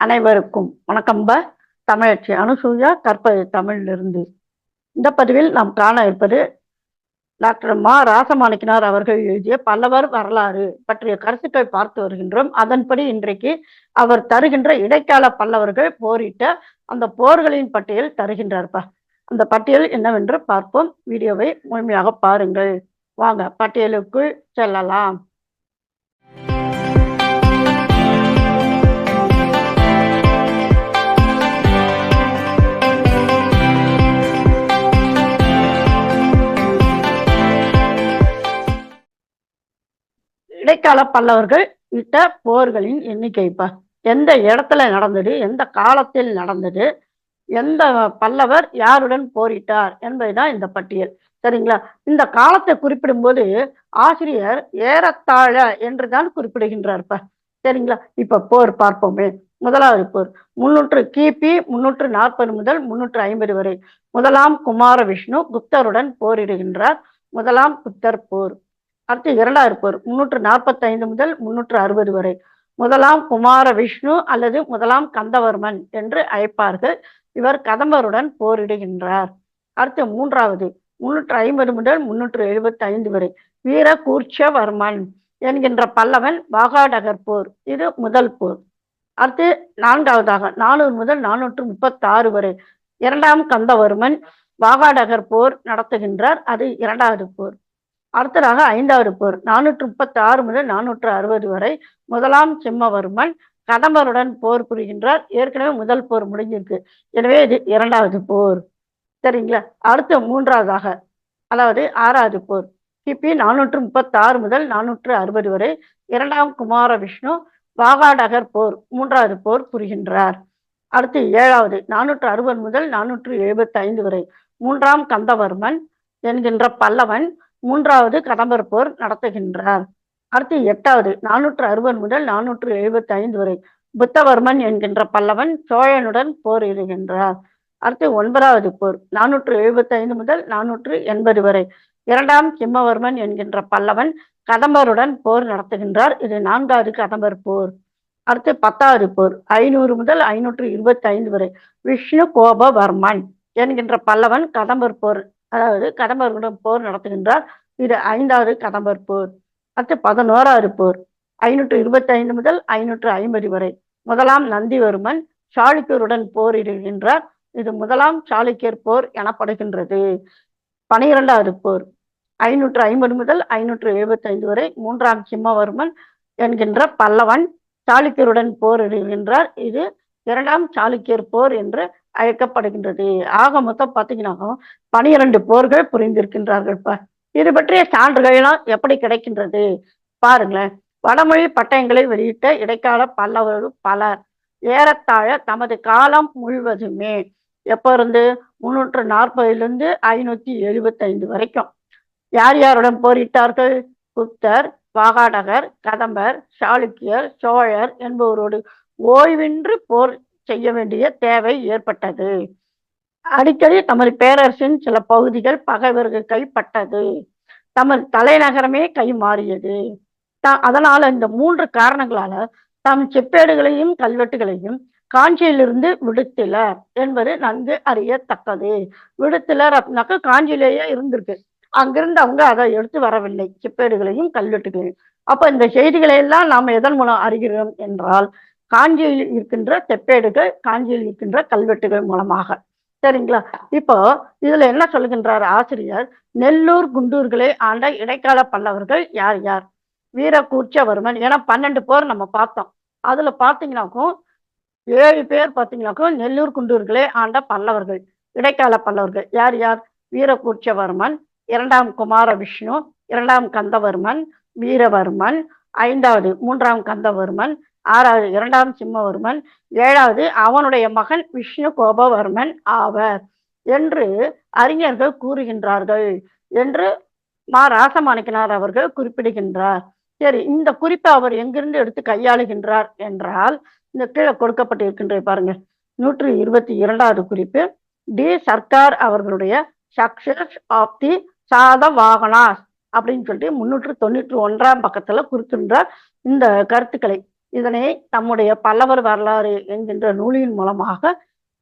அனைவருக்கும் வணக்கம்ப. தமிழச்சி அனுசூயா கற்பது தமிழிலிருந்து. இந்த பதிவில் நாம் காண இருப்பது டாக்டர் மா ராசமாணிக்கனார் அவர்கள் எழுதிய பல்லவர் வரலாறு பற்றிய கருத்துக்கள் பார்த்து வருகின்றோம். அதன்படி இன்றைக்கு அவர் தருகின்ற இடைக்கால பல்லவர்கள் போரிட்ட அந்த போர்களின் பட்டியல் தருகின்றார்ப்பா. அந்த பட்டியல் என்னவென்று பார்ப்போம். வீடியோவை முழுமையாக பாருங்கள். வாங்க பட்டியலுக்குள் செல்லலாம். இடைக்கால பல்லவர்கள் இட்ட போர்களின் எண்ணிக்கைப்பா. எந்த இடத்துல நடந்தது, எந்த காலத்தில் நடந்தது, எந்த பல்லவர் யாருடன் போரிட்டார் என்பதுதான் இந்த பட்டியல். சரிங்களா? இந்த காலத்தை குறிப்பிடும் போது ஆசிரியர் ஏறத்தாழ என்றுதான் குறிப்பிடுகின்றார்ப்பா. சரிங்களா? இப்ப போர் பார்ப்போமே. முதலாவது போர் கிபி 340 முதல் 350 வரை. முதலாம் குமார விஷ்ணு குப்தருடன் போரிடுகின்றார். முதலாம் குப்தர் போர். அடுத்து இரண்டாவது போர் 345 முதல் 360 வரை. முதலாம் குமார விஷ்ணு அல்லது முதலாம் கந்தவர்மன் என்று அழைப்பார்கள். இவர் கதம்பருடன் போரிடுகின்றார். அடுத்து மூன்றாவது 350 முதல் 375 வரை. வீரகூர்ச்சவர்மன் என்கின்ற பல்லவன் வாகாடகர் போர். இது முதல் போர். அடுத்து நான்காவதாக 400 முதல் 436 வரை இரண்டாம் கந்தவர்மன் வாகாடகர் போர் நடத்துகின்றார். அது இரண்டாவது போர். அடுத்ததாக ஐந்தாவது போர் 436 முதல் 460 வரை. முதலாம் சிம்மவர்மன் கதம்பருடன் போர் புரிகின்றார். ஏற்கனவே முதல் போர் முடிஞ்சிருக்கு, எனவே இது இரண்டாவது போர். சரிங்களா? அடுத்து மூன்றாவதாக, அதாவது ஆறாவது போர் கிபி 436 முதல் 460 வரை. இரண்டாம் குமார விஷ்ணு வாகாடகர் போர் மூன்றாவது போர் புரிகின்றார். அடுத்து ஏழாவது 460 முதல் 475 வரை. மூன்றாம் கந்தவர்மன் என்கின்ற பல்லவன் மூன்றாவது கதம்பர் போர் நடத்துகின்றார். அடுத்து எட்டாவது 460 முதல் 475 வரை. புத்தவர்மன் என்கின்ற பல்லவன் சோழனுடன் போரிடுகின்றார். அடுத்து ஒன்பதாவது போர் 475 முதல் 480 வரை. இரண்டாம் சிம்மவர்மன் என்கின்ற பல்லவன் கதம்பருடன் போர் நடத்துகின்றார். இது நான்காவது கதம்பர் போர். அடுத்து பத்தாவது போர் 500 முதல் 525 வரை. விஷ்ணு கோபவர்மன் என்கின்ற பல்லவன் கதம்பர் போர், அதாவது கதம்பருடன் போர் நடத்துகின்றார். இது ஐந்தாவது கதம்பர் போர். அடுத்து 11வது போர் 525 முதல் 550 வரை. முதலாம் நந்திவர்மன் சாளுக்கியருடன் போரிடுகின்றார். இது முதலாம் சாளுக்கியர் போர் எனப்படுகின்றது. 12வது போர் 550 முதல் 575 வரை. மூன்றாம் சிம்மவர்மன் என்கின்ற பல்லவன் சாளுக்கியருடன் போரிடுகின்றார். இது இரண்டாம் சாளுக்கியர் போர் என்று அழைக்கப்படுகின்றது. ஆக மொத்தம் பார்த்தீங்கன்னா 12 போர்கள் புரிந்திருக்கின்றார்கள். இது பற்றிய சான்றுகள்லாம் எப்படி கிடைக்கின்றது பாருங்களேன். வடமொழி பட்டயங்களை வெளியிட்ட இடைக்கால பல்லவர்கள் பலர் ஏறத்தாழ தமது காலம் முழுவதுமே எப்ப இருந்து 340 575 வரைக்கும் யார் யாருடன் போரிட்டார்கள்? குப்தர், வாகாடகர், கதம்பர், சாளுக்கியர், சோழர் என்பவரோடு ஓய்வின்றி போர் செய்ய வேண்டிய தேவை ஏற்பட்டது. அடிக்கடி தமது பேரரசின் சில பகுதிகள் பகைவர்கள் கைப்பட்டது. தமது தலைநகரமே கை மாறியது. அதனால இந்த 3 காரணங்களால தம் செப்பேடுகளையும் கல்வெட்டுகளையும் காஞ்சியிலிருந்து விடுத்தலர் என்பது நன்கு அறியத்தக்கது. விடுத்தலர் அப்படின்னாக்க காஞ்சியிலேயே இருந்திருக்கு, அங்கிருந்து அவங்க அதை எடுத்து வரவில்லை, செப்பேடுகளையும் கல்வெட்டுகளையும். அப்ப இந்த செய்திகளை எல்லாம் நாம் எதன் மூலம் அறிகிறோம் என்றால் காஞ்சியில் இருக்கின்ற செப்பேடுகள், காஞ்சியில் இருக்கின்ற கல்வெட்டுகள் மூலமாக. சரிங்களா? இப்போ இதுல என்ன சொல்லுகின்றார் ஆசிரியர்? நெல்லூர் குண்டூர்களை ஆண்ட இடைக்கால பல்லவர்கள் யார் யார்? வீரகூர்ச்சவர்மன். ஏன்னா 12 போர் நம்ம பார்த்தோம். அதுல பாத்தீங்கன்னாக்கும் 7 பேர் பாத்தீங்கன்னாக்கும் நெல்லூர் குண்டூர்களை ஆண்ட பல்லவர்கள், இடைக்கால பல்லவர்கள் யார் யார்? வீரகூர்ச்சவர்மன், இரண்டாம் குமார விஷ்ணு, இரண்டாம் கந்தவர்மன், வீரவர்மன், ஐந்தாவது மூன்றாம் கந்தவர்மன், ஆறாவது இரண்டாம் சிம்மவர்மன், ஏழாவது அவனுடைய மகன் விஷ்ணு கோபவர்மன் ஆவர் என்று அறிஞர்கள் கூறுகின்றார்கள் என்று மா ராசமாணிக்கனார் அவர்கள் குறிப்பிடுகின்றார். சரி, இந்த குறிப்பை அவர் எங்கிருந்து எடுத்து கையாளுகின்றார் என்றால் இந்த கீழே கொடுக்கப்பட்டிருக்கின்ற பாருங்க, 122வது குறிப்பு. டி சர்க்கார் அவர்களுடைய சக்சஸ் ஆஃப் தி சாதவாகனாஸ் அப்படின்னு சொல்லிட்டு 391ஆம் பக்கத்துல குறிக்கின்றார் இந்த கருத்துக்களை. இதனை நம்முடைய பல்லவர் வரலாறு என்கின்ற நூலின் மூலமாக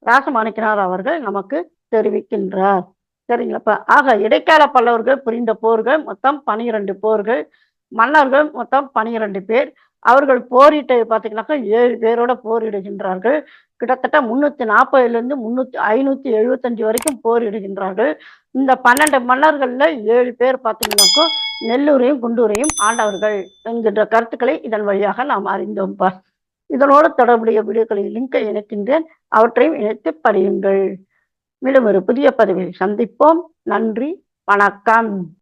ராசமாணிக்கனார் அவர்கள் நமக்கு தெரிவிக்கின்றார். சரிங்களாப்பா. ஆக இடைக்கால பல்லவர்கள் புரிந்த போர்கள் மொத்தம் 12 போர்கள். மன்னர்கள் மொத்தம் 12 பேர். அவர்கள் போரிட்டது பார்த்தீங்கன்னாக்கா 7 பேரோட போரிடுகின்றார்கள். கிட்டத்தட்ட 340லிருந்து 575 வரைக்கும் போரிடுகின்றார்கள். இந்த 12 மன்னர்கள்ல 7 பேர் பார்த்தீங்கன்னாக்கா நெல்லூரையும் குண்டூரையும் ஆண்டவர்கள் என்கின்ற கருத்துக்களை இதன் வழியாக நாம் அறிந்தோம்ப்பா. இதனோடு தொடர்புடைய வீடியோக்களின் லிங்கை இணைக்கின்றேன். அவற்றையும் இணைத்து படியுங்கள். மீண்டும் ஒரு புதிய பதிவில் சந்திப்போம். நன்றி, வணக்கம்.